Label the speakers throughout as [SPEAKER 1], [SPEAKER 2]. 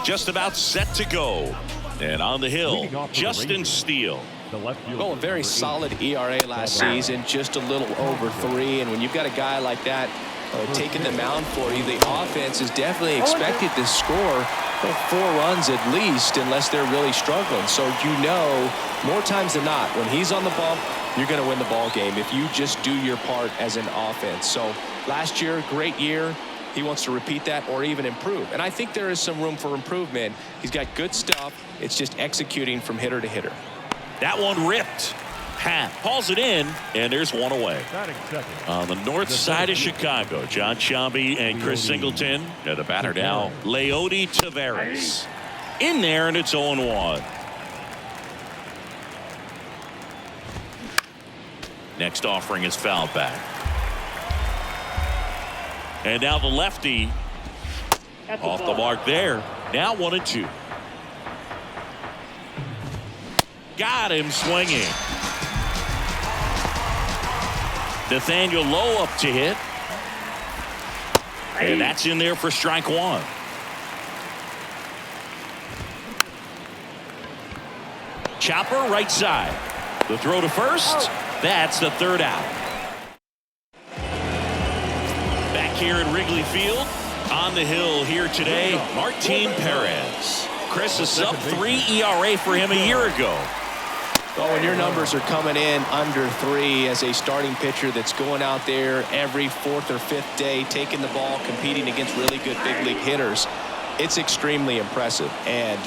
[SPEAKER 1] just about set to go. And on the hill, Justin Steele.
[SPEAKER 2] Well, a very solid ERA last season, just a little over 3. And when you've got a guy like that taking the mound for you, the offense is definitely expected to score 4 runs at least, unless they're really struggling. So more times than not, when he's on the bump, you're going to win the ball game if you just do your part as an offense. So last year, great year. He wants to repeat that or even improve. And I think there is some room for improvement. He's got good stuff. It's just executing from hitter to hitter.
[SPEAKER 1] That one ripped. Happ hauls it in, and there's one away. On the north side of Chicago, John Sciambi and Chris Singleton. And the batter now, Leody Taveras. In there, and it's 0-1. Next offering is fouled back. And now the lefty off the mark there. Now 1-2. Got him swinging. Nathaniel Lowe up to hit. And that's in there for strike 1. Chopper right side. The throw to first. That's the third out. Back here at Wrigley Field. On the hill here today, Martin Perez. Chris, a sub-3 ERA for him a year ago.
[SPEAKER 2] Oh, and your numbers are coming in under 3 as a starting pitcher that's going out there every 4th or 5th day, taking the ball, competing against really good big league hitters. It's extremely impressive, and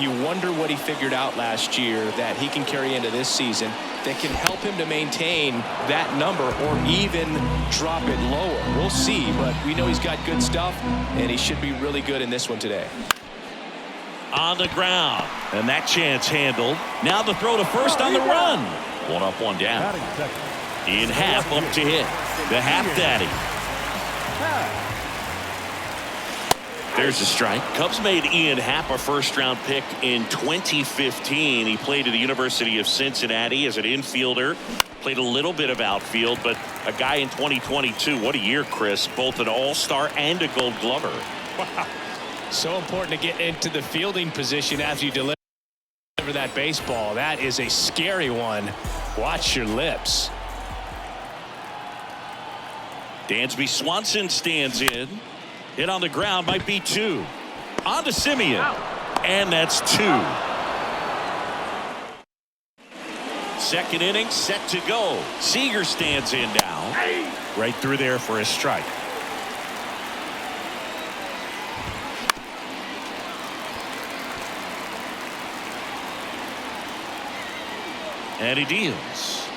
[SPEAKER 2] you wonder what he figured out last year that he can carry into this season that can help him to maintain that number or even drop it lower. We'll see, but we know he's got good stuff, and he should be really good in this one today.
[SPEAKER 1] On the ground, and that chance handled. Now the throw to first on the run. 1 up, 1 down. Ian Happ up to hit. The Happ Daddy. There's a strike. Cubs made Ian Happ a first-round pick in 2015. He played at the University of Cincinnati as an infielder. Played a little bit of outfield, but a guy in 2022. What a year, Chris. Both an all-star and a Gold Glover.
[SPEAKER 2] Wow. So important to get into the fielding position as you deliver that baseball. That is a scary one. Watch your lips.
[SPEAKER 1] Dansby Swanson stands in. Hit on the ground, might be 2. On to Simeon. And that's 2. Second inning set to go. Seager stands in now. Right through there for a strike. And he deals.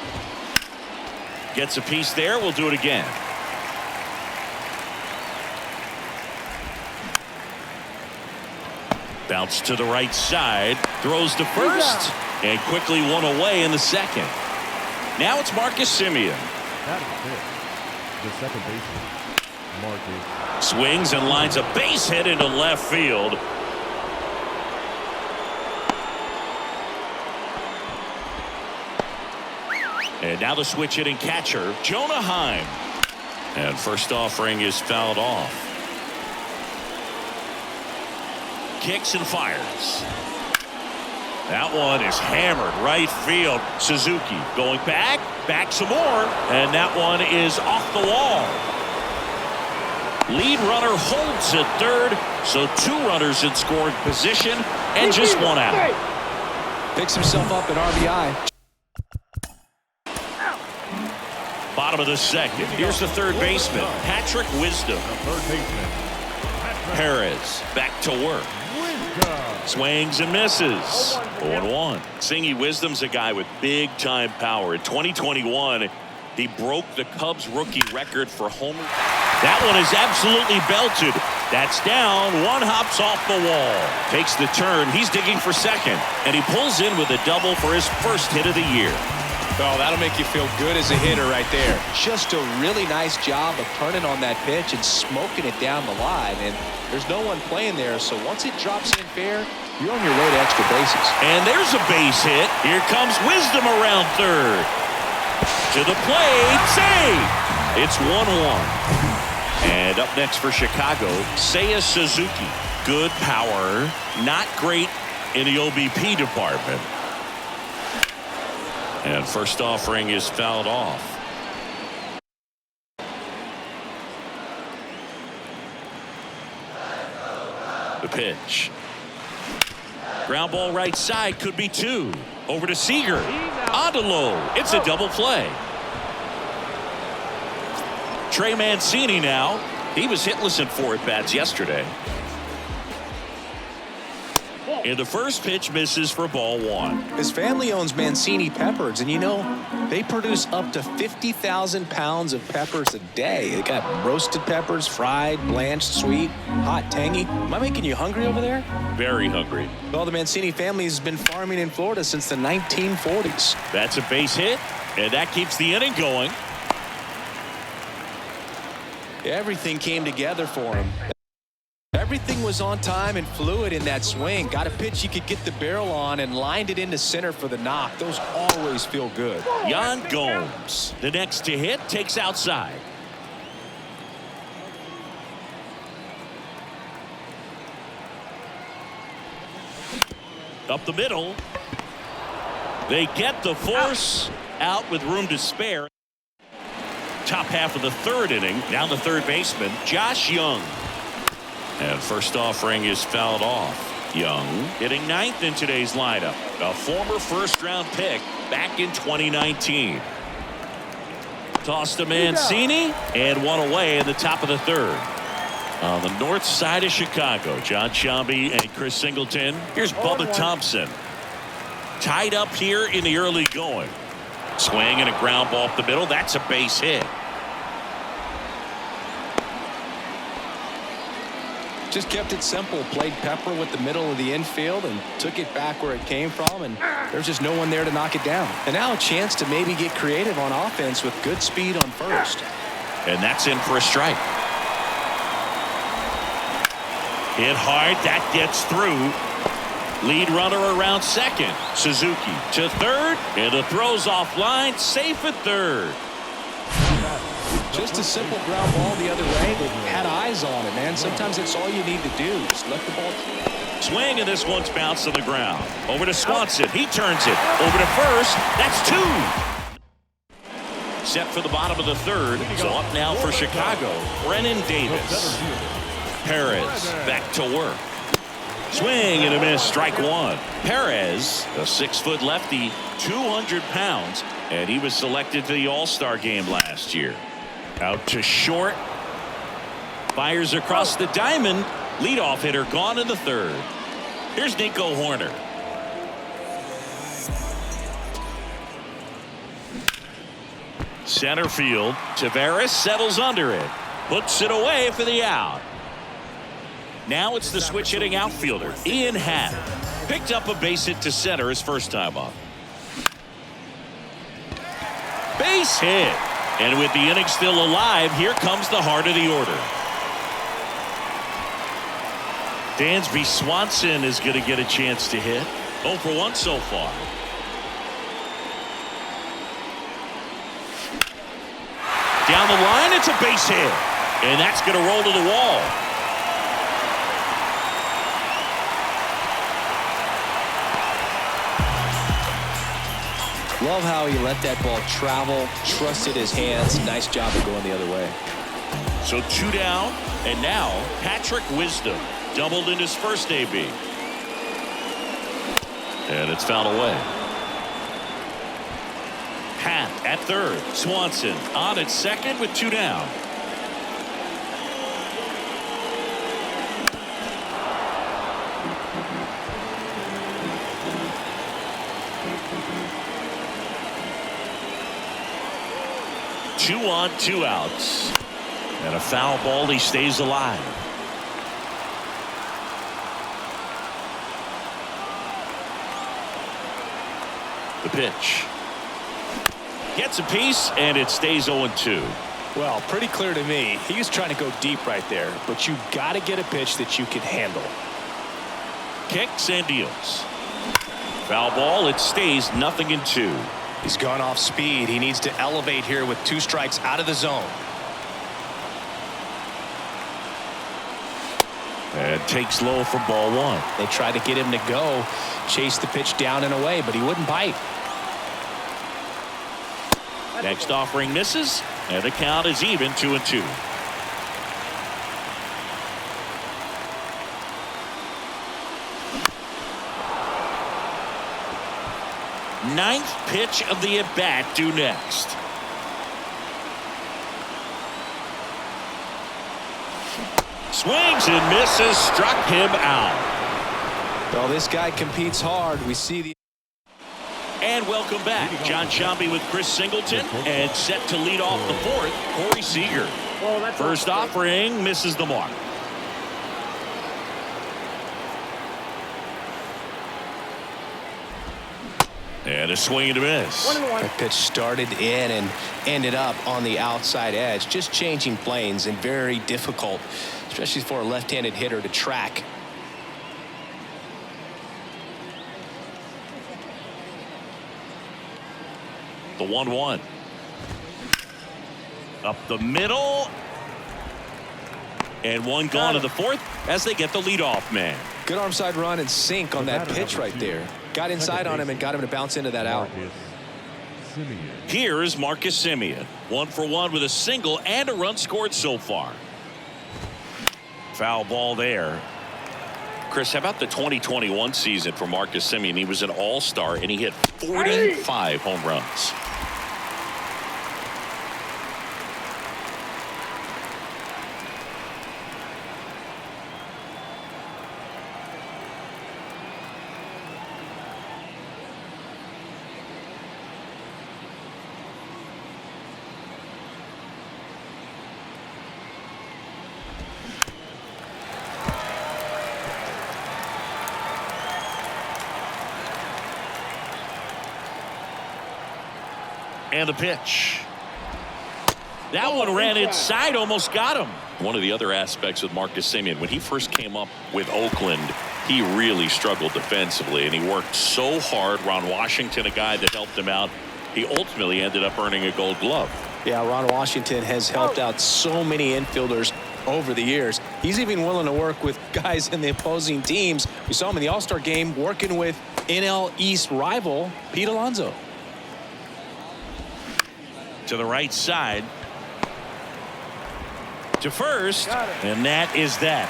[SPEAKER 1] Gets a piece there. We'll do it again. Bounce to the right side. Throws to first. And quickly 1 away in the second. Now it's Marcus Semien.
[SPEAKER 3] That is it. The second baseman, Marcus.
[SPEAKER 1] Swings and lines a base hit into left field. And now the switch hitting catcher, Jonah Heim. And first offering is fouled off. Kicks and fires. That one is hammered right field. Suzuki going back some more, and that one is off the wall. Lead runner holds at third, so 2 runners in scoring position and just 1 out.
[SPEAKER 2] Picks himself up an RBI.
[SPEAKER 1] Bottom of the second. Here's the third baseman, Patrick Wisdom. Perez back to work. Swings and misses. 0-1. Singy Wisdom's a guy with big-time power. In 2021, he broke the Cubs rookie record for homer. That one is absolutely belted. That's down. 1 hops off the wall. Takes the turn. He's digging for second. And he pulls in with a double for his first hit of the year.
[SPEAKER 2] Oh, that'll make you feel good as a hitter right there. Just a really nice job of turning on that pitch and smoking it down the line. And there's no one playing there, so once it drops in fair, you're on your way to extra bases.
[SPEAKER 1] And there's a base hit. Here comes Wisdom around third. To the plate, save. It's 1-1. And up next for Chicago, Seiya Suzuki. Good power, not great in the OBP department. And first offering is fouled off. The pitch. Ground ball right side, could be two. Over to Seager. On to Lowe. It's a double play. Trey Mancini now. He was hitless in 4 at-bats yesterday. And the first pitch misses for ball 1.
[SPEAKER 2] His family owns Mancini Peppers, and you know, they produce up to 50,000 pounds of peppers a day. They got roasted peppers, fried, blanched, sweet, hot, tangy. Am I making you hungry over there?
[SPEAKER 1] Very hungry.
[SPEAKER 2] Well, the Mancini family has been farming in Florida since the 1940s.
[SPEAKER 1] That's a base hit, and that keeps the inning going.
[SPEAKER 2] Everything came together for him. Everything was on time and fluid in that swing. Got a pitch you could get the barrel on and lined it into center for the knock. Those always feel good.
[SPEAKER 1] Yan Gomes, the next to hit, takes outside. Up the middle. They get the force out with room to spare. Top half of the 3rd inning. Now the third baseman, Josh Young. And first offering is fouled off. Young hitting 9th in today's lineup. A former first-round pick back in 2019. Toss to Mancini, and one away in the top of the 3rd. On the north side of Chicago, John Sciambi and Chris Singleton. Here's Bubba Thompson. Tied up here in the early going. Swing and a ground ball up the middle. That's a base hit.
[SPEAKER 2] Just kept it simple. Played Pepper with the middle of the infield and took it back where it came from, and there's just no one there to knock it down. And now a chance to maybe get creative on offense with good speed on first.
[SPEAKER 1] And that's in for a strike. Hit hard. That gets through. Lead runner around second. Suzuki to third, and the throw's offline. Safe at third.
[SPEAKER 2] Just a simple ground ball the other way. They had eyes on it, man. Sometimes that's all you need to do. Just let the ball
[SPEAKER 1] swing, and this one's bounced to the ground. Over to Swanson. He turns it. Over to first. That's 2. Set for the bottom of the 3rd. So up now for Chicago, Brennan Davis. Perez back to work. Swing and a miss. Strike 1. Perez, a 6-foot lefty, 200 pounds, and he was selected to the All-Star game last year. Out to short. Fires across the diamond. Leadoff hitter gone in the 3rd. Here's Nico Hoerner. Center field. Taveras settles under it. Puts it away for the out. Now it's the switch hitting outfielder, Ian Happ. Picked up a base hit to center his first time up. Base hit. And with the inning still alive, here comes the heart of the order. Dansby Swanson is going to get a chance to hit. 0 for 1 so far. Down the line, it's a base hit. And that's going to roll to the wall.
[SPEAKER 2] Love how he let that ball travel, trusted his hands. Nice job of going the other way.
[SPEAKER 1] So 2 down, and now Patrick Wisdom doubled in his first AB. And it's fouled away. Happ at third. Swanson on at second with 2 down. Two on, 2 outs. And a foul ball. He stays alive. The pitch. Gets a piece, and it stays 0-2.
[SPEAKER 2] Well, pretty clear to me. He was trying to go deep right there, but you got to get a pitch that you can handle.
[SPEAKER 1] Kicks and deals. Foul ball. It stays 0-2.
[SPEAKER 2] He's gone off speed. He needs to elevate here with 2 strikes out of the zone.
[SPEAKER 1] And takes low for ball one.
[SPEAKER 2] They tried to get him to go, chase the pitch down and away, but he wouldn't bite.
[SPEAKER 1] Next offering misses, and the count is even 2-2. Ninth pitch of the at-bat due next. Swings and misses, struck him out.
[SPEAKER 2] Well, this guy competes hard. We see the...
[SPEAKER 1] And welcome back. John Sciambi with Chris Singleton, and set to lead off the fourth, Corey Seager. First offering misses the mark. And a swing and a miss.
[SPEAKER 2] That pitch started in and ended up on the outside edge. Just changing planes and very difficult, especially for a left-handed hitter to track.
[SPEAKER 1] The 1-1. Up the middle. And one gone to the fourth as they get the leadoff man.
[SPEAKER 2] Good arm side run and sink on that pitch right there. Got inside on him and got him to bounce into that out.
[SPEAKER 1] Here's Marcus Semien. 1 for 1 with a single and a run scored so far. Foul ball there. Chris, how about the 2021 season for Marcus Semien? He was an all-star and he hit 45 home runs. And the pitch. That one ran inside, almost got him. One of the other aspects of Marcus Semien, when he first came up with Oakland, he really struggled defensively, and he worked so hard. Ron Washington, a guy that helped him out, he ultimately ended up earning a Gold Glove.
[SPEAKER 2] Yeah, Ron Washington has helped out so many infielders over the years. He's even willing to work with guys in the opposing teams. We saw him in the All-Star game working with NL East rival Pete Alonso.
[SPEAKER 1] To the right side. To first. And that is that.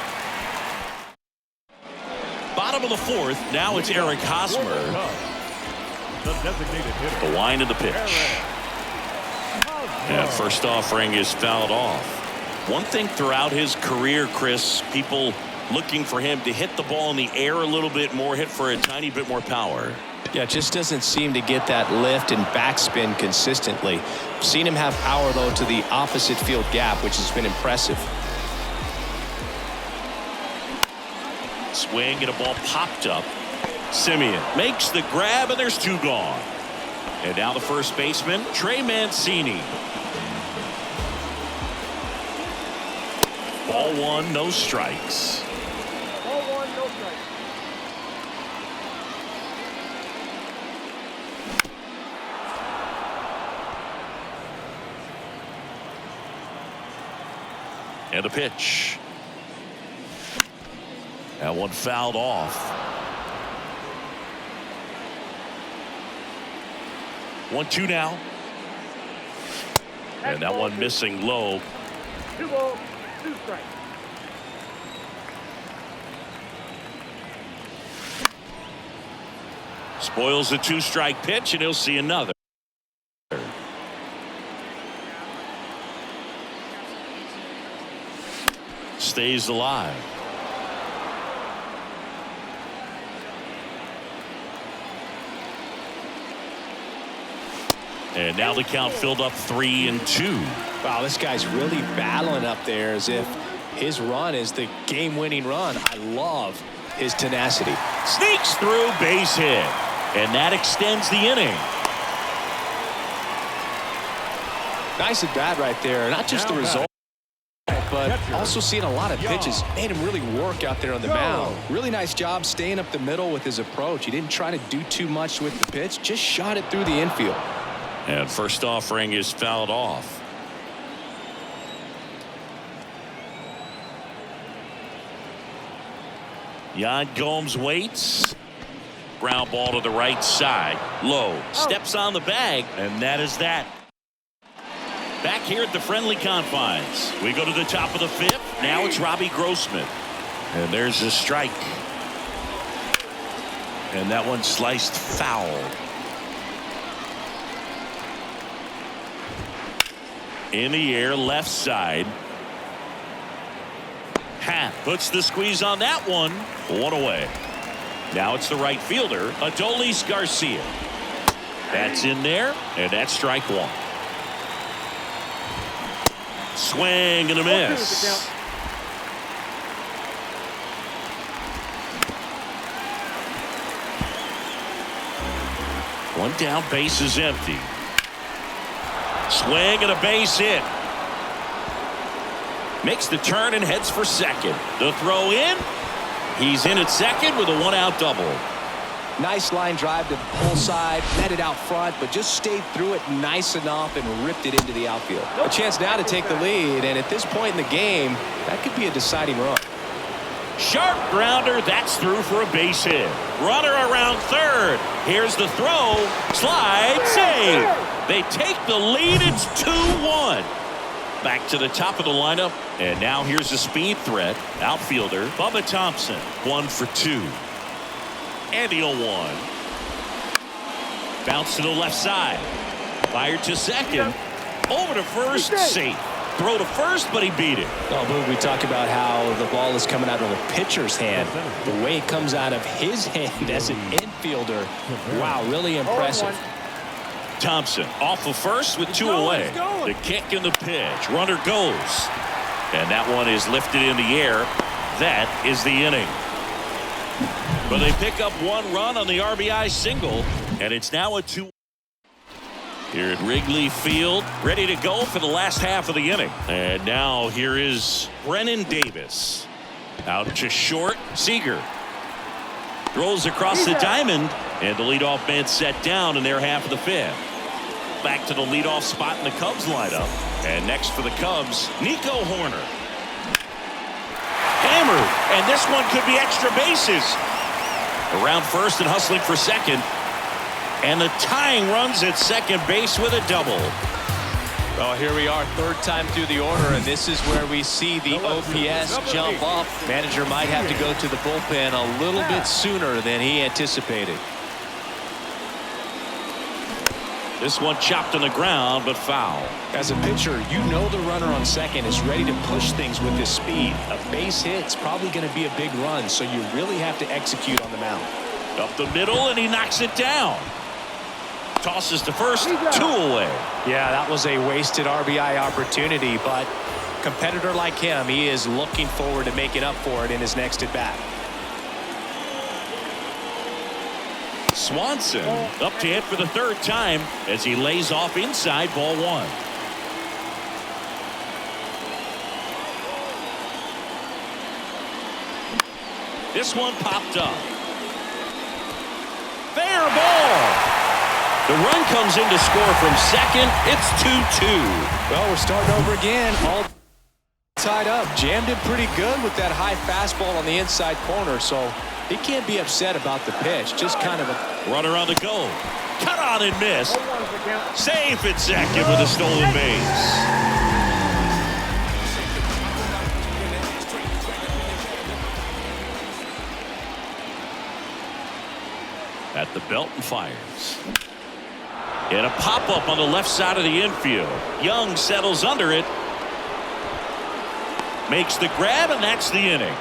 [SPEAKER 1] Bottom of the fourth. Now it's Eric Hosmer. The wind of the pitch. And first offering is fouled off. One thing throughout his career, Chris, people looking for him to hit the ball in the air a little bit more, hit for a tiny bit more power.
[SPEAKER 2] Yeah, just doesn't seem to get that lift and backspin consistently. Seen him have power, though, to the opposite field gap, which has been impressive.
[SPEAKER 1] Swing and a ball popped up. Semien makes the grab, and there's two gone. And now the first baseman, Trey Mancini. Ball one, no strikes.
[SPEAKER 4] Ball one, no strikes.
[SPEAKER 1] And a pitch. That one fouled off. 1-2 now. And that one missing low.
[SPEAKER 4] 2 balls, 2 strikes.
[SPEAKER 1] Spoils the 2-strike pitch, and he'll see another. Stays alive. And now the count filled up 3-2.
[SPEAKER 2] Wow, this guy's really battling up there as if his run is the game-winning run. I love his tenacity.
[SPEAKER 1] Sneaks through, base hit. And that extends the inning.
[SPEAKER 2] Nice at bat right there. Not just the result, but also seeing a lot of pitches. Made him really work out there on the mound. Really nice job staying up the middle with his approach. He didn't try to do too much with the pitch, just shot it through the infield.
[SPEAKER 1] And first offering is fouled off. Yan Gomes waits. Ground ball to the right side. Low. Steps on the bag. And that is that. Back here at the friendly confines. We go to the top of the fifth. Now it's Robbie Grossman. And there's a strike. And that one sliced foul. In the air, left side. Happ puts the squeeze on that one. One away. Now it's the right fielder, Adolis Garcia. That's in there, and that's strike one. Swing and a miss. One down, base is empty. Swing and a base hit. Makes the turn and heads for second. The throw in. He's in at second with a one-out double.
[SPEAKER 2] Nice line drive to the pull side, netted out front, but just stayed through it nice enough and ripped it into the outfield. A chance now to take the lead, and at this point in the game, that could be a deciding run.
[SPEAKER 1] Sharp grounder, that's through for a base hit. Runner around third. Here's the throw. Slide, save. They take the lead. It's 2-1. Back to the top of the lineup, and now here's a speed threat. Outfielder Bubba Thompson. 1 for 2. And the 0-1. Bounce to the left side. Fired to second. Over to first. Safe. Throw to first, but he beat it.
[SPEAKER 2] Oh, Boog, we talk about how the ball is coming out of the pitcher's hand. The way it comes out of his hand as an infielder. Wow, really impressive.
[SPEAKER 1] Thompson off of first with 2 away. The kick and the pitch. Runner goes. And that one is lifted in the air. That is the inning. But they pick up 1 run on the RBI single. And it's now a 2. Here at Wrigley Field, ready to go for the last half of the inning. And now here is Brennan Davis. Out to short. Seager throws across the diamond. And the leadoff man set down in their half of the fifth. Back to the leadoff spot in the Cubs lineup. And next for the Cubs, Nico Horner. Hammered. And this one could be extra bases. Around first and hustling for second. And the tying runs at second base with a double.
[SPEAKER 2] Well, here we are, third time through the order, and this is where we see the OPS jump up. Manager might have to go to the bullpen a little bit sooner than he anticipated.
[SPEAKER 1] This one chopped on the ground, but foul.
[SPEAKER 2] As a pitcher, you know the runner on second is ready to push things with his speed. A base hit's probably going to be a big run, so you really have to execute on the mound.
[SPEAKER 1] Up the middle, and he knocks it down. Tosses to first, 2 away.
[SPEAKER 2] Yeah, that was a wasted RBI opportunity, but competitor like him, he is looking forward to making up for it in his next at bat.
[SPEAKER 1] Swanson up to hit for the 3rd time as he lays off inside, ball 1. This one popped up. Fair ball. The run comes in to score from second. It's 2-2.
[SPEAKER 2] Well, we're starting over again. All tied up. Jammed it pretty good with that high fastball on the inside corner, so he can't be upset about the pitch. Just kind of a
[SPEAKER 1] runner on the go. Cut on and miss. Safe at second with a stolen base. At the belt and fires. And a pop-up on the left side of the infield. Young settles under it. Makes the grab, and that's the inning.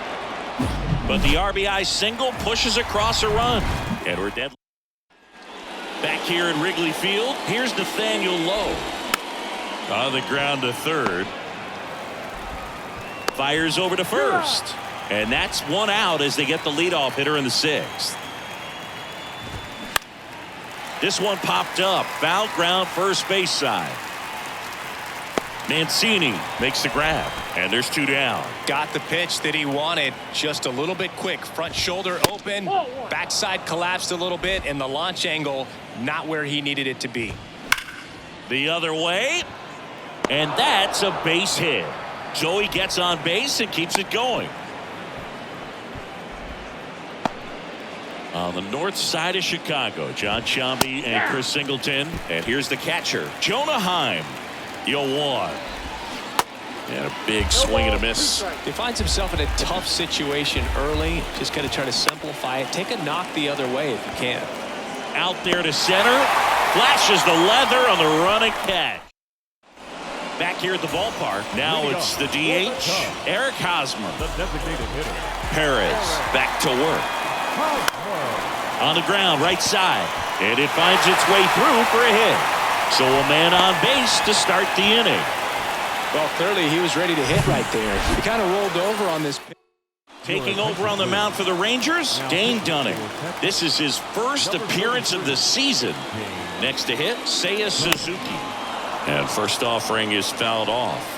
[SPEAKER 1] But the RBI single pushes across a run. And we're dead. Back here at Wrigley Field, here's Nathaniel Lowe. On the ground to third. Fires over to first. And that's 1 out as they get the leadoff hitter in the 6th. This one popped up. Foul ground first base side. Mancini makes the grab. And there's 2 down.
[SPEAKER 2] Got the pitch that he wanted. Just a little bit quick. Front shoulder open. Backside collapsed a little bit. And the launch angle not where he needed it to be.
[SPEAKER 1] The other way. And that's a base hit. Joey gets on base and keeps it going. On the north side of Chicago, John Sciambi and Chris Singleton. And here's the catcher, Jonah Heim. 0-1. And a big swing and a miss.
[SPEAKER 2] He finds himself in a tough situation early. Just got to try to simplify it. Take a knock the other way if you can.
[SPEAKER 1] Out there to center. Flashes the leather on the running catch. Back here at the ballpark. Now it's the DH, Eric Hosmer.
[SPEAKER 3] The designated hitter.
[SPEAKER 1] Perez back to work. On the ground, right side. And it finds its way through for a hit. So a man on base to start the inning.
[SPEAKER 2] Well, clearly he was ready to hit right there. He kind of rolled over on this pitch.
[SPEAKER 1] Taking over on the mound for the Rangers, Dane Dunning. This is his first appearance of the season. Next to hit, Seiya Suzuki. And first offering is fouled off.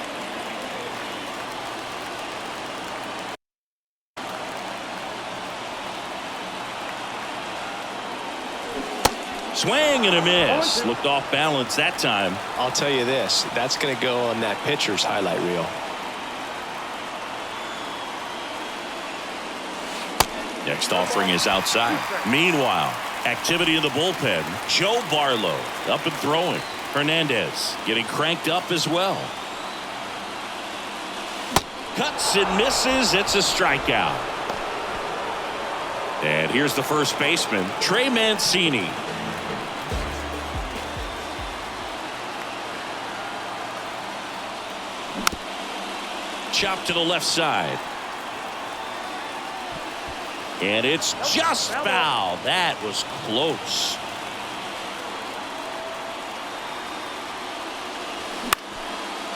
[SPEAKER 1] Swing and a miss. Looked off balance that time.
[SPEAKER 2] I'll tell you this, that's going to go on that pitcher's highlight reel.
[SPEAKER 1] Next offering is outside. Meanwhile, activity in the bullpen. Joe Barlow up and throwing. Hernandez getting cranked up as well. Cuts and misses. It's a strikeout. And here's the first baseman, Trey Mancini. Chop to the left side. And it's just foul. That was close.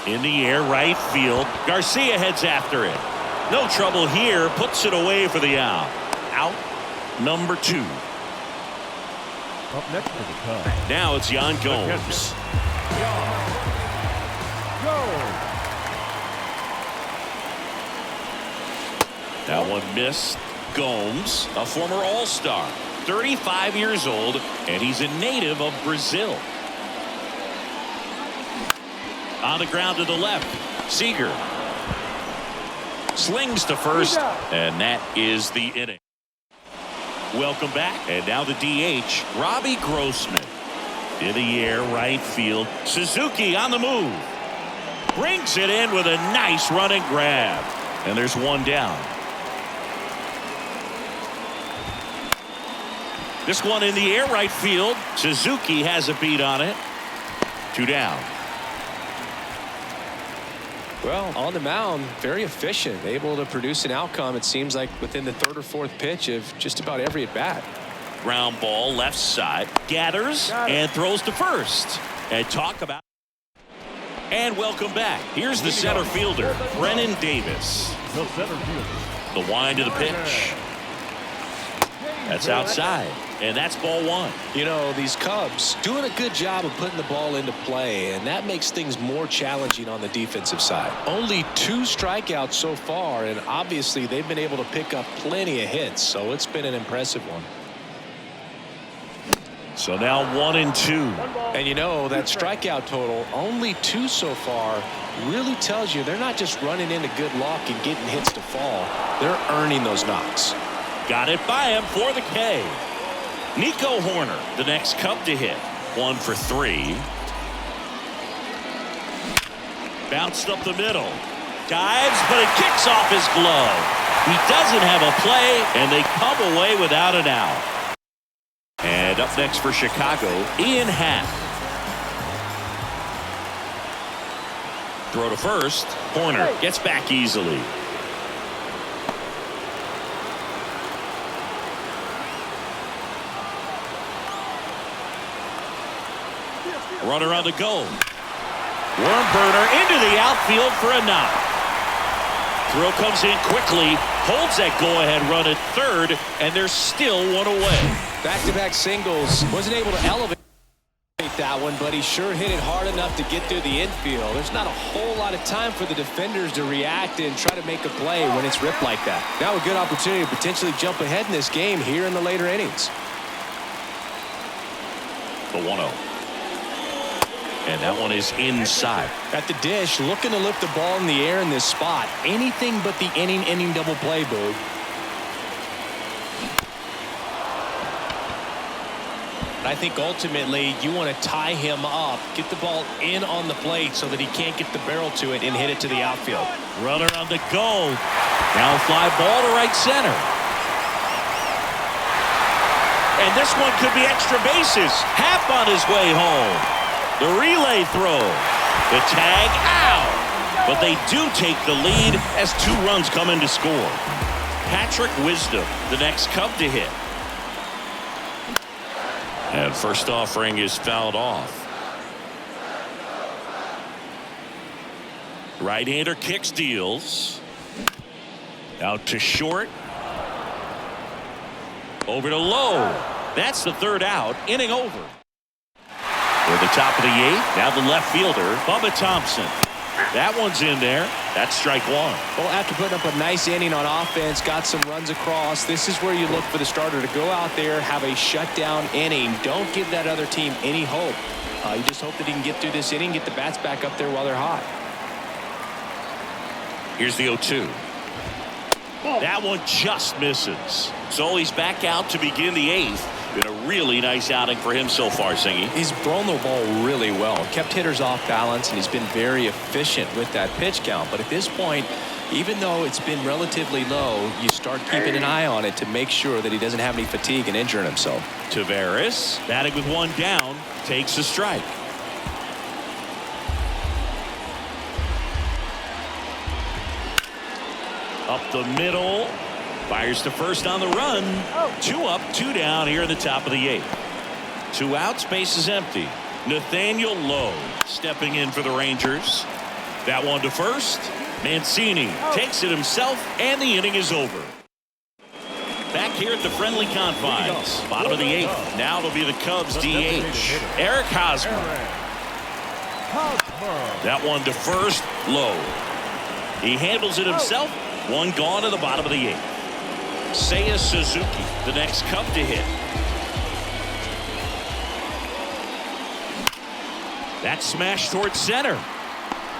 [SPEAKER 1] In the air, right field. Garcia heads after it. No trouble here. Puts it away for the out. Out number 2.
[SPEAKER 3] Up next to the Cubs.
[SPEAKER 1] Now it's Yan Gomes. That one missed. Gomes, a former All-Star, 35 years old, and he's a native of Brazil. On the ground to the left, Seager slings to first, and that is the inning. Welcome back, and now the DH, Robbie Grossman. In the air, right field. Suzuki on the move. Brings it in with a nice running grab. And there's one down. This one in the air, right field. Suzuki has a beat on it. 2 down.
[SPEAKER 2] Well, on the mound, very efficient, able to produce an outcome, it seems like, within the 3rd or 4th pitch of just about every at-bat.
[SPEAKER 1] Ground ball, left side. Gathers and throws to first. And talk about. And welcome back. Here's the center fielder, Brennan Davis.
[SPEAKER 3] The center fielder.
[SPEAKER 1] The wind of the pitch. That's outside. And that's ball 1.
[SPEAKER 2] You know, these Cubs doing a good job of putting the ball into play, and that makes things more challenging on the defensive side. Only 2 strikeouts so far, and obviously they've been able to pick up plenty of hits, so it's been an impressive one.
[SPEAKER 1] So now 1 and 2.
[SPEAKER 2] And you know, that strikeout total, only 2 so far, really tells you they're not just running into good luck and getting hits to fall. They're earning those knocks.
[SPEAKER 1] Got it by him for the K. Nico Horner, the next Cub to hit. 1 for 3. Bounced up the middle. Dives, but it kicks off his glove. He doesn't have a play, and they come away without an out. And up next for Chicago, Ian Happ. Throw to first. Horner gets back easily. Runner on the go. Worm burner into the outfield for a knock. Throw comes in quickly, holds that go-ahead run at third, and they're still 1 away.
[SPEAKER 2] Back-to-back singles. Wasn't able to elevate that one, but he sure hit it hard enough to get through the infield. There's not a whole lot of time for the defenders to react and try to make a play when it's ripped like that. Now a good opportunity to potentially jump ahead in this game here in the later innings.
[SPEAKER 1] The 1-0. And that one is inside.
[SPEAKER 2] At the dish, looking to lift the ball in the air in this spot. Anything but the inning double play, Boog. And I think ultimately you want to tie him up, get the ball in on the plate so that he can't get the barrel to it and hit it to the outfield.
[SPEAKER 1] Runner on the go. Now fly ball to right center. And this one could be extra bases. Happ on his way home. The relay throw. The tag out. But they do take the lead as 2 runs come in to score. Patrick Wisdom, the next Cub to hit. And first offering is fouled off. Right-hander kicks, deals. Out to short. Over to Lowe. That's the 3rd out. Inning over. We're at the top of the 8th. Now the left fielder, Bubba Thompson. That one's in there. That's strike 1.
[SPEAKER 2] Well, after putting up a nice inning on offense, got some runs across, this is where you look for the starter to go out there, have a shutdown inning. Don't give that other team any hope. You just hope that he can get through this inning, get the bats back up there while they're hot.
[SPEAKER 1] Here's the 0-2. That one just misses. So he's back out to begin the 8th. Been a really nice outing for him so far, Singy.
[SPEAKER 2] He's thrown the ball really well, kept hitters off balance, and he's been very efficient with that pitch count. But at this point, even though it's been relatively low, you start keeping an eye on it to make sure that he doesn't have any fatigue and injuring himself.
[SPEAKER 1] Taveras, batting with 1 down, takes a strike. Up the middle. Fires to first on the run. 2 up, 2 down here in the top of the 8th. 2 outs, base is empty. Nathaniel Lowe stepping in for the Rangers. That one to first. Mancini takes it himself, and the inning is over. Back here at the friendly confines. Bottom of the 8th. Now it'll be the Cubs DH. Eric Hosmer. That one to first. Lowe. He handles it himself. 1 gone to the bottom of the 8th. Seiya Suzuki, the next Cub to hit. That smash towards center.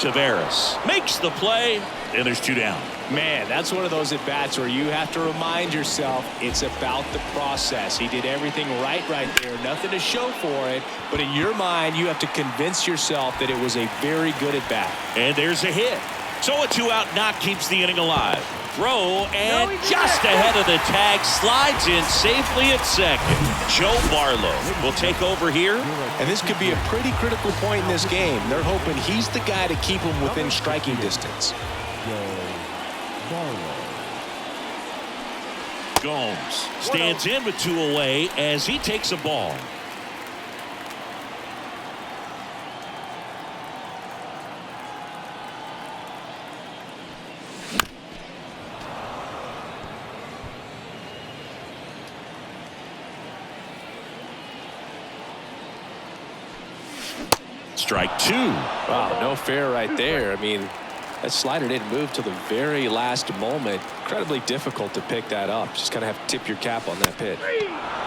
[SPEAKER 1] Taveras makes the play, and there's 2 down.
[SPEAKER 2] Man, that's one of those at-bats where you have to remind yourself it's about the process. He did everything right there. Nothing to show for it, but in your mind, you have to convince yourself that it was a very good at-bat.
[SPEAKER 1] And there's a hit. So a 2-out knock keeps the inning alive. Throw, and just ahead of the tag, slides in safely at second. Joe Barlow will take over here.
[SPEAKER 2] And this could be a pretty critical point in this game. They're hoping he's the guy to keep them within striking distance.
[SPEAKER 1] Gomes stands in with 2 away as he takes a ball. Strike 2.
[SPEAKER 2] Wow, no fair right there. I mean, that slider didn't move till the very last moment. Incredibly difficult to pick that up. Just kind of have to tip your cap on that pitch.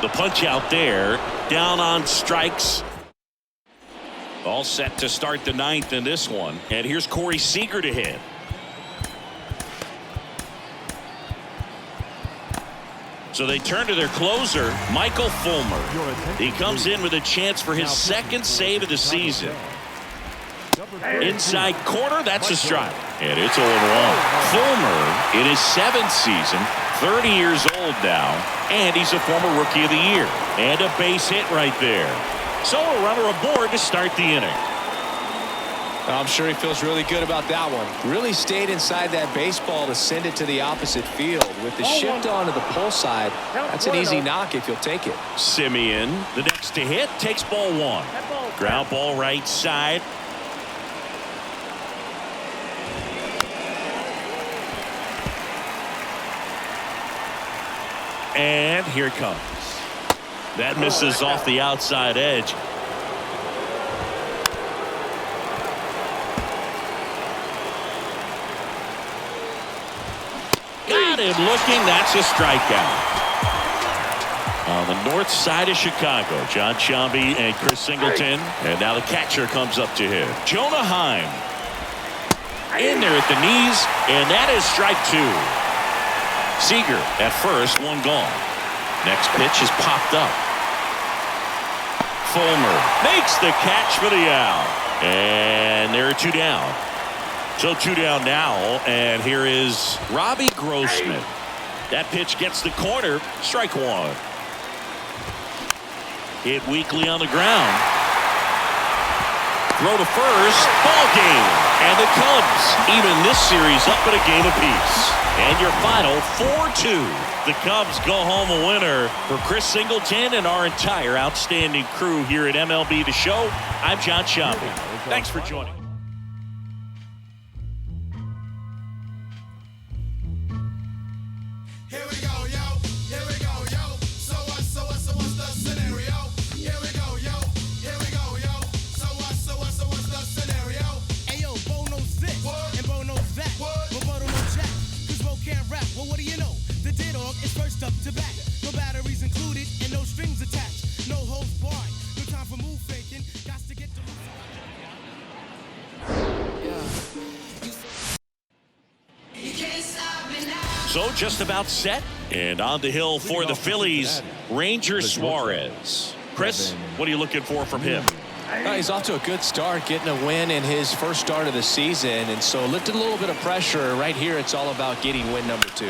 [SPEAKER 1] The punch out there. Down on strikes. All set to start the 9th in this one. And here's Corey Seager to hit. So they turn to their closer, Michael Fulmer. He comes in with a chance for his 2nd save of the season. Inside corner, that's a strike. And it's 0-1. Fulmer in his 7th season, 30 years old now, and he's a former Rookie of the Year. And a base hit right there. So a runner aboard to start the inning.
[SPEAKER 2] I'm sure he feels really good about that one. Really stayed inside that baseball to send it to the opposite field. With the shift onto the pull side, that's an easy knock if you'll take it.
[SPEAKER 1] Simeon, the next to hit, takes ball 1. Ground ball right side. And here it comes. That misses off the outside edge. Got him looking. That's a strikeout. On the north side of Chicago, John Sciambi and Chris Singleton. And now the catcher comes up to hit. Jonah Heim. In there at the knees. And that is strike 2. Seager at first, 1 gone. Next pitch is popped up. Fulmer makes the catch for the out. And there are 2 down. So 2 down now, and here is Robbie Grossman. That pitch gets the corner. Strike 1. Hit weakly on the ground. Throw to first. Ball game. And the Cubs even this series up at a game apiece. And your final 4-2. The Cubs go home a winner. For Chris Singleton and our entire outstanding crew here at MLB The Show, I'm John Sciambi. Thanks for joining. So just about set and on the hill for the Phillies, Ranger Suarez. Chris, what are you looking for from him?
[SPEAKER 2] He's off to a good start, getting a win in his first start of the season, and so lifted a little bit of pressure. Right here, it's all about getting win number 2.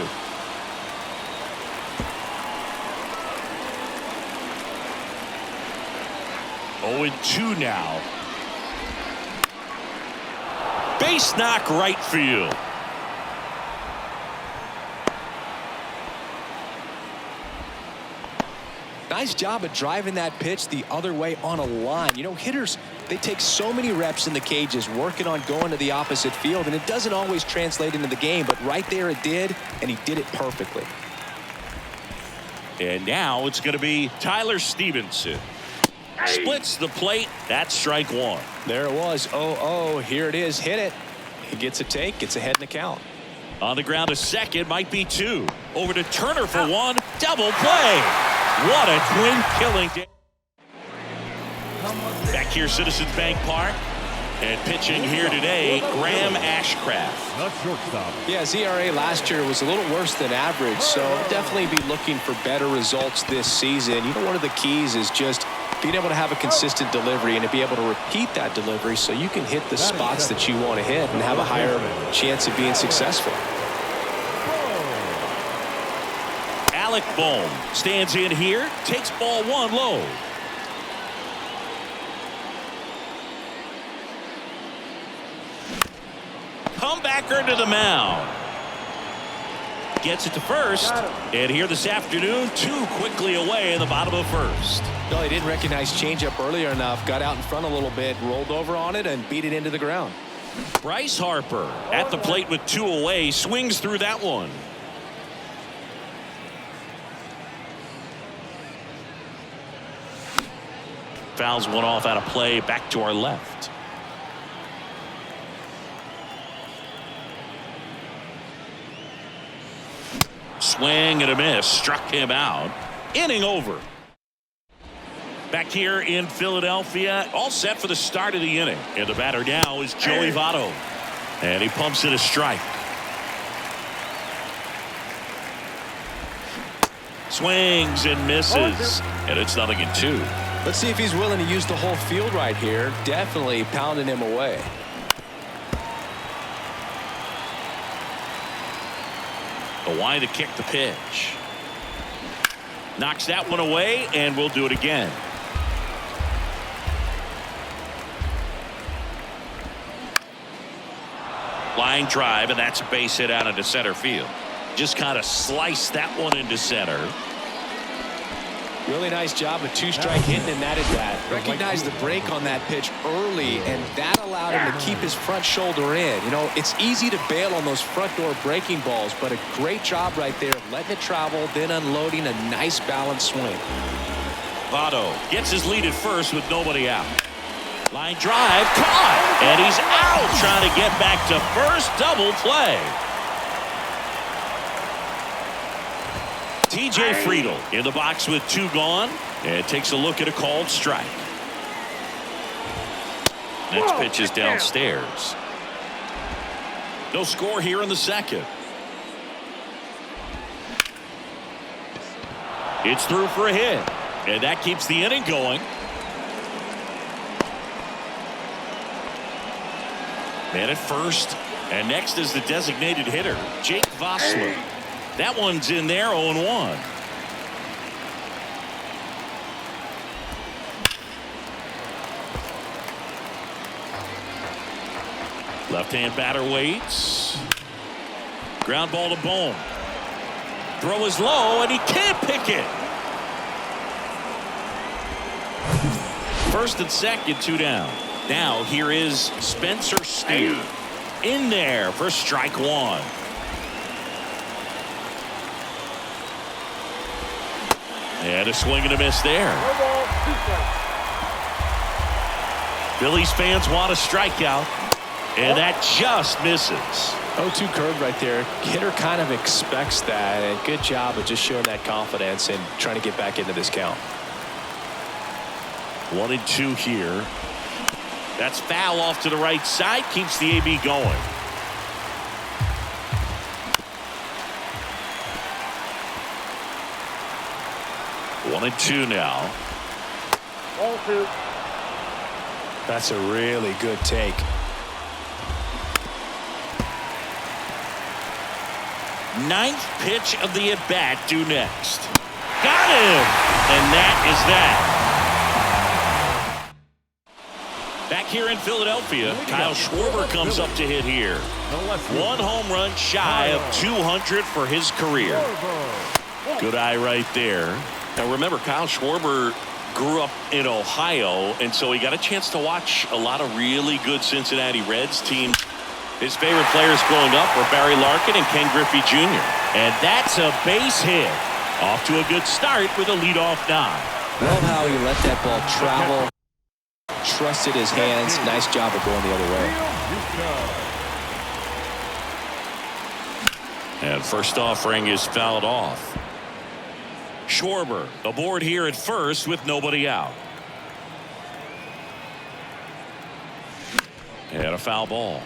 [SPEAKER 1] Oh, and 2 now. Base knock right field.
[SPEAKER 2] Nice job of driving that pitch the other way on a line. You know, hitters, they take so many reps in the cages working on going to the opposite field, and it doesn't always translate into the game, but right there it did, and he did it perfectly.
[SPEAKER 1] And now it's going to be Tyler Stevenson. Splits the plate. That's strike 1.
[SPEAKER 2] There it was. 0-0. Here it is. Hit it. He gets a take. Gets ahead in the count.
[SPEAKER 1] On the ground, a second. Might be 2. Over to Turner for 1. Double play. What a twin killing day. Back here, Citizens Bank Park. And pitching here today, Graham Ashcraft.
[SPEAKER 3] Not shortstop.
[SPEAKER 2] Yeah, his ERA last year was a little worse than average, so definitely be looking for better results this season. You know, one of the keys is just being able to have a consistent delivery and to be able to repeat that delivery so you can hit the spots that you want to hit and have a higher chance of being successful.
[SPEAKER 1] Alec Bohm stands in here, takes ball 1 low. Comebacker to the mound. Gets it to first. And here this afternoon, 2 quickly away in the bottom of first.
[SPEAKER 2] No, he didn't recognize changeup earlier enough. Got out in front a little bit, rolled over on it, and beat it into the ground.
[SPEAKER 1] Bryce Harper at the plate with 2 away. Swings through that one. Fouls one off out of play. Back to our left. Swing and a miss. Struck him out. Inning over. Back here in Philadelphia. All set for the start of the inning. And the batter now is Joey Votto. And he pumps it a strike. Swings and misses. And it's 0-2.
[SPEAKER 2] Let's see if he's willing to use the whole field right here. Definitely pounding him away.
[SPEAKER 1] Away to kick the pitch. Knocks that one away, and we'll do it again. Line drive, and that's a base hit out into center field. Just kind of sliced that one into center.
[SPEAKER 2] Really nice job of 2-strike hitting, and that at that. Recognized the break on that pitch early, and that allowed him to keep his front shoulder in. You know, it's easy to bail on those front door breaking balls, but a great job right there of letting it travel, then unloading a nice balanced swing.
[SPEAKER 1] Votto gets his lead at first with nobody out. Line drive, caught, and he's out trying to get back to first. Double play. TJ Friedl in the box with 2 gone, and takes a look at a called strike. Next pitch is downstairs. No score here in the second. It's through for a hit, and that keeps the inning going. Man at first. And next is the designated hitter, Jake Vossler. That one's in there, 0-1. Left-hand batter waits. Ground ball to Bohm. Throw is low, and he can't pick it. First and second, 2 down. Now here is Spencer Steer. In there for strike 1. And a swing and a miss there.
[SPEAKER 4] No ball, 2 strikes.
[SPEAKER 1] Phillies fans want a strikeout. And that just misses.
[SPEAKER 2] 0-2 curve right there. Hitter kind of expects that, and good job of just showing that confidence and trying to get back into this count.
[SPEAKER 1] 1-2 here. That's foul off to the right side. Keeps the AB going. One and two now.
[SPEAKER 4] Ball 2.
[SPEAKER 2] That's a really good take.
[SPEAKER 1] Ninth pitch of the at-bat due next. Got him! And that is that. Back here in Philadelphia, Kyle Schwarber comes up to hit here. One home run shy of 200 for his career. Good eye right there. Now remember, Kyle Schwarber grew up in Ohio, and so he got a chance to watch a lot of really good Cincinnati Reds teams. His favorite players growing up were Barry Larkin and Ken Griffey Jr. And that's a base hit. Off to a good start with a leadoff nod.
[SPEAKER 2] Love how he let that ball travel. Trusted his hands. Nice job of going the other way.
[SPEAKER 1] And first offering is fouled off. Schwarber aboard here at first with nobody out. And a foul ball.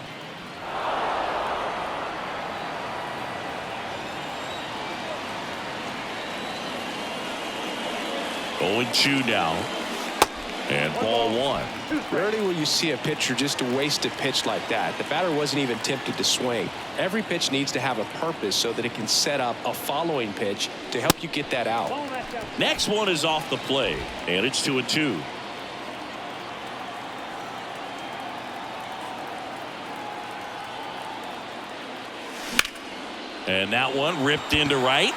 [SPEAKER 1] Oh, 2 now. And ball 1.
[SPEAKER 2] Rarely will you see a pitcher just waste a pitch like that. The batter wasn't even tempted to swing. Every pitch needs to have a purpose so that it can set up a following pitch to help you get that out.
[SPEAKER 1] Next one is off the plate, and it's 2-2. And that one ripped into right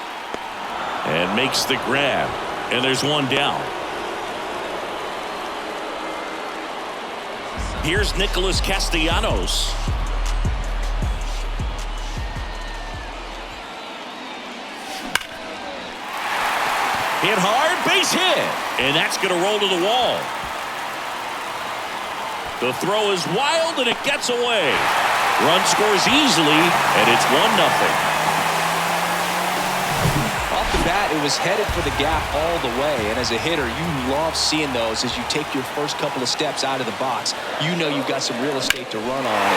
[SPEAKER 1] and makes the grab. And there's one down. Here's Nicholas Castellanos. Hit hard, base hit. And that's going to roll to the wall. The throw is wild, and it gets away. Run scores easily, and it's 1-0.
[SPEAKER 2] Off the bat, it was headed for the gap all the way, and as a hitter, you love seeing those as you take your first couple of steps out of the box. You know you've got some real estate to run on.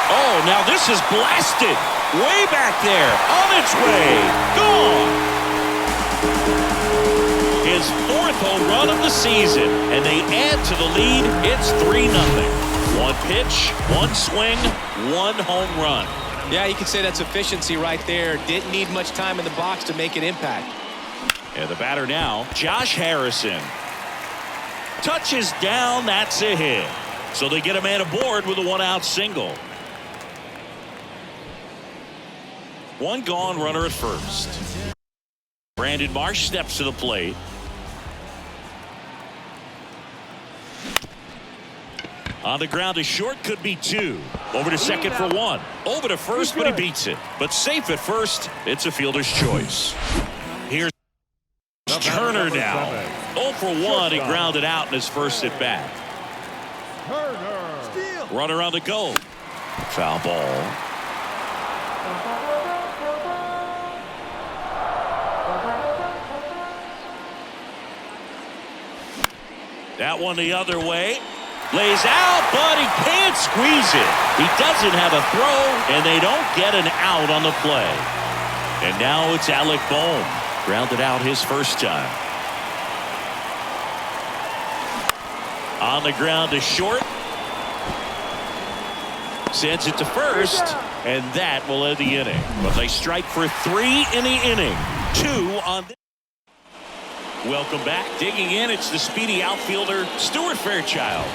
[SPEAKER 1] Oh, now this is blasted. Way back there, on its way, gone. His 4th home run of the season, and they add to the lead. It's 3-0. 1 pitch, 1 swing, 1 home run.
[SPEAKER 2] Yeah, you could say that's efficiency right there. Didn't need much time in the box to make an impact.
[SPEAKER 1] And the batter now, Josh Harrison. Touches down, that's a hit. So they get a man aboard with a 1-out single. 1 gone, runner at first. Brandon Marsh steps to the plate. On the ground to short, could be 2. Over to second for 1. Over to first, but he beats it. But safe at first, it's a fielder's choice. Here's Turner now. 0 for 1, he grounded out in his first at bat. Runner on the go. Foul ball. That one the other way. Lays out, but he can't squeeze it. He doesn't have a throw, and they don't get an out on the play. And now it's Alec Bohm. Grounded out his first time. On the ground to short. Sends it to first, and that will end the inning. But they strike for 3 in the inning. 2 on. Welcome back. Digging in, it's the speedy outfielder, Stuart Fairchild.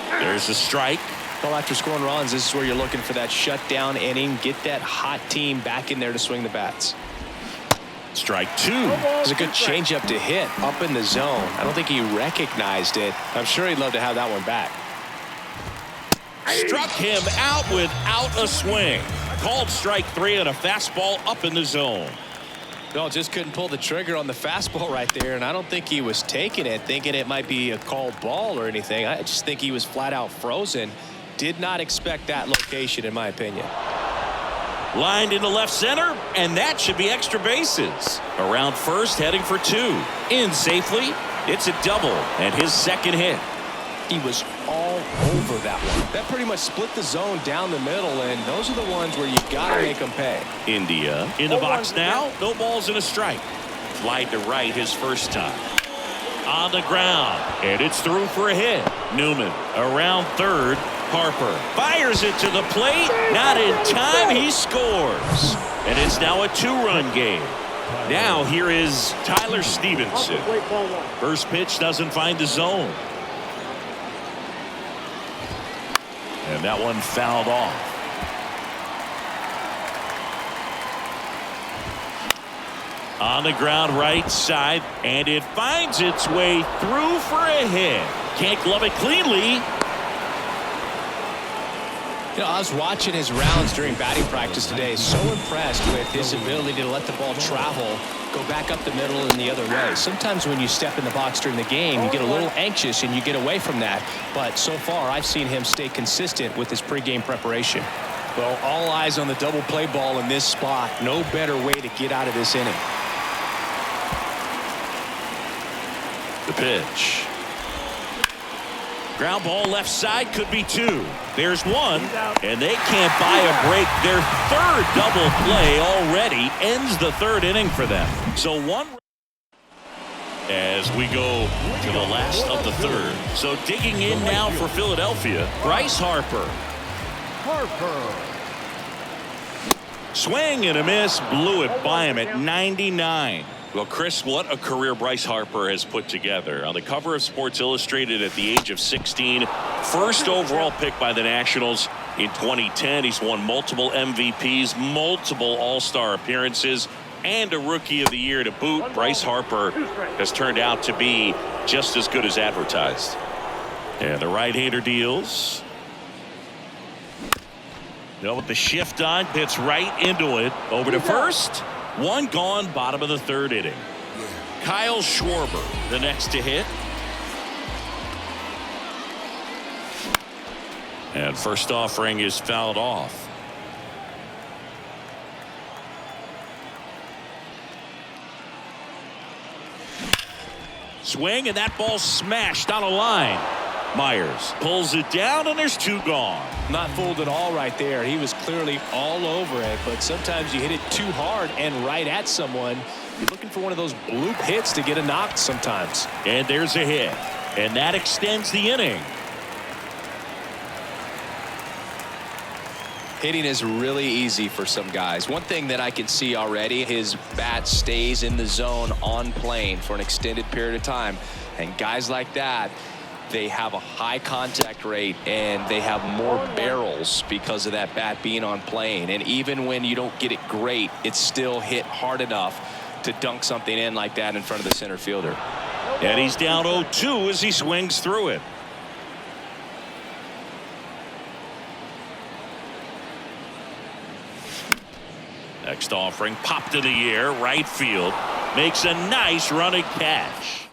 [SPEAKER 1] There's a strike.
[SPEAKER 2] Well, after scoring runs, this is where you're looking for that shutdown inning. Get that hot team back in there to swing the bats.
[SPEAKER 1] Strike 2.
[SPEAKER 2] It was a good changeup to hit up in the zone. I don't think he recognized it. I'm sure he'd love to have that one back.
[SPEAKER 1] Struck him out without a swing. Called strike 3 on a fastball up in the zone.
[SPEAKER 2] No, just couldn't pull the trigger on the fastball right there, and I don't think he was taking it, thinking it might be a called ball or anything. I just think he was flat out frozen. Did not expect that location, in my opinion.
[SPEAKER 1] Lined into left center, and that should be extra bases. Around first, heading for 2. In safely. It's a double, and his second hit.
[SPEAKER 2] He was all over that one. That pretty much split the zone down the middle, and those are the ones where you got to make them pay.
[SPEAKER 1] India in the box now. No balls and a strike. Fly to right his first time. On the ground, and it's through for a hit. Newman around third. Harper fires it to the plate. Not in time. He scores. And it's now a 2-run game. Now here is Tyler Stevenson. First pitch doesn't find the zone. And that one fouled off. On the ground right side, and it finds its way through for a hit. Can't glove it cleanly.
[SPEAKER 2] You know, I was watching his rounds during batting practice today. So impressed with his ability to let the ball travel, go back up the middle and the other way. Sometimes when you step in the box during the game, you get a little anxious and you get away from that. But so far, I've seen him stay consistent with his pregame preparation. Well, all eyes on the double play ball in this spot. No better way to get out of this inning.
[SPEAKER 1] The pitch. Ground ball left side, could be 2. There's 1, and they can't buy a break. Their third double play already ends the 3rd inning for them. So 1 as we go to the last of the 3rd. So digging in now for Philadelphia, Bryce Harper. Swing and a miss, blew it by him at 99. Well, Chris, what a career Bryce Harper has put together. On the cover of Sports Illustrated at the age of 16, first overall pick by the Nationals in 2010. He's won multiple MVPs, multiple All-Star appearances, and a Rookie of the Year to boot. Bryce Harper has turned out to be just as good as advertised. And the right-hander deals. With the shift on, hits right into it. Over to first. 1 gone, bottom of the 3rd inning. Kyle Schwarber, the next to hit. And first offering is fouled off. Swing, and that ball smashed on a line. Myers pulls it down, and there's 2 gone.
[SPEAKER 2] Not fooled at all right there. He was clearly all over it, but sometimes you hit it too hard and right at someone. You're looking for one of those bloop hits to get a knock sometimes.
[SPEAKER 1] And there's a hit, and that extends the inning.
[SPEAKER 2] Hitting is really easy for some guys. One thing that I can see already, his bat stays in the zone on plane for an extended period of time. And guys like that, they have a high contact rate and they have more barrels because of that bat being on plane. And even when you don't get it great, it's still hit hard enough to dunk something in like that in front of the center fielder.
[SPEAKER 1] And he's down 0-2 as he swings through it. Next offering, popped in the air, right field. Makes a nice running catch.